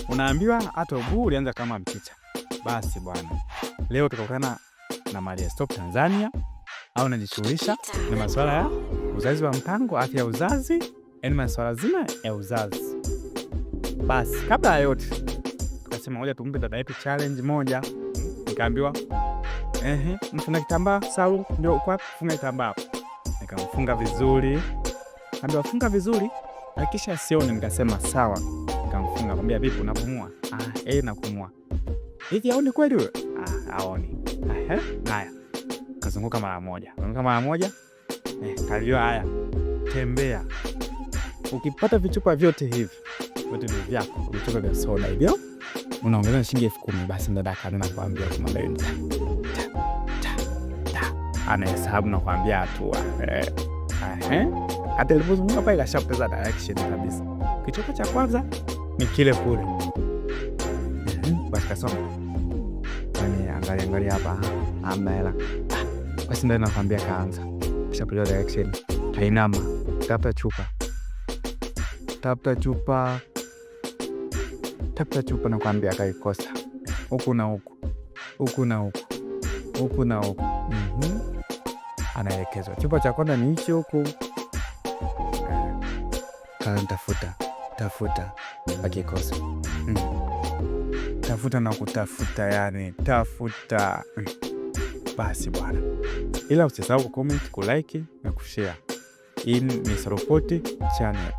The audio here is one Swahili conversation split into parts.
Unaambiwa hata uguu ulianza kama mchicha. Basi bwana, leo tukakutana na Maria Stop Tanzania, au najishughulisha na masuala ya uzazi wa mpango, afya ya uzazi, yaani masuala zima ya uzazi. Basi kabla ya yote tukasema ngoja tumpe dada yetu challenge moja. Nikaambiwa mfunga kitambaa, Salu ndio kwa kufunga kitambaa. Nikamfunga vizuri. Kaambiwa funga vizuri, hakisha sione. Nikasema sawa. Nikamfunga, akamwambia vipi unapumua? Napumua. Hivi aoni kweli wewe? Aoni. Haya. Kazunguka mara moja. Kalio haya. Tembea. Ukipata vichupa vyote hivi, vyote ni vyako, vichupa vya soda hivyo, unaongeza shilingi 10,000. Basi ndo daka anakuambia kama leo. Anahesabu na kuambia hatua. Hata ilipozunguka pale kashapoteza direction kabisa. Kichupa cha kwanza ni kile kule. Basi kasoma. Angalia hapa. Hamna hela. Basi ndo nakwambia kaanza. Kishapoteza direction. Kainama. Tafuta chupa na kuambia kaikosa. Huku na huku. Anaelekezwa. Chupa cha kwanza ni hicho huku. Tafuta. Akikosa. Tafuta na kutafuta, yani tafuta. Basi bwana. Ila usisahau kucomment, kulike na kushare. Hii ni Sarupoti channel.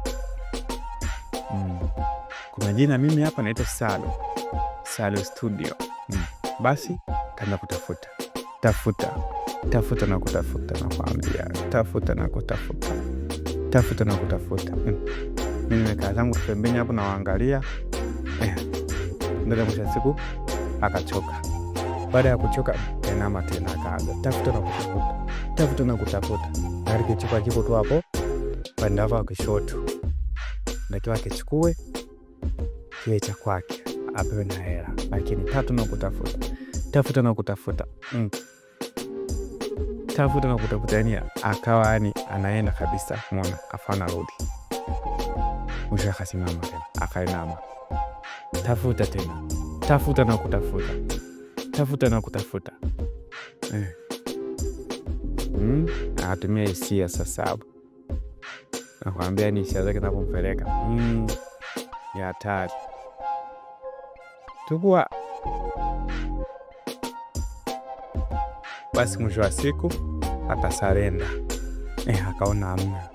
Kwa majina mimi hapa naitwa Salu Studio. Basi kama kutafuta. Tafuta na kutafuta na kuambia. Tafuta na kutafuta. Mimi nimekaa zangu pembeni hapo na waangalia. Ndio mwisho siku akachoka. Baada ya kuchoka tena akaanza. Tafuta na kutafuta. Hadi kichupa kiko tu hapo pande wa kushoto. Ndio akichukue kile cha kwake apewe na hela. Lakini tafuta na kutafuta. Tafuta na kutafuta, yani akawa yani anaenda kabisa, muona afana rudi. Mwisho akasimama tena, akainama. Tafuta tena. Tafuta na kutafuta. Atumia hisia sasa. Nakwambia ni hisia zake napompeleka. Ya hatari. Tukua. Basi mwisho wa siku akasarenda. Akaona hamna.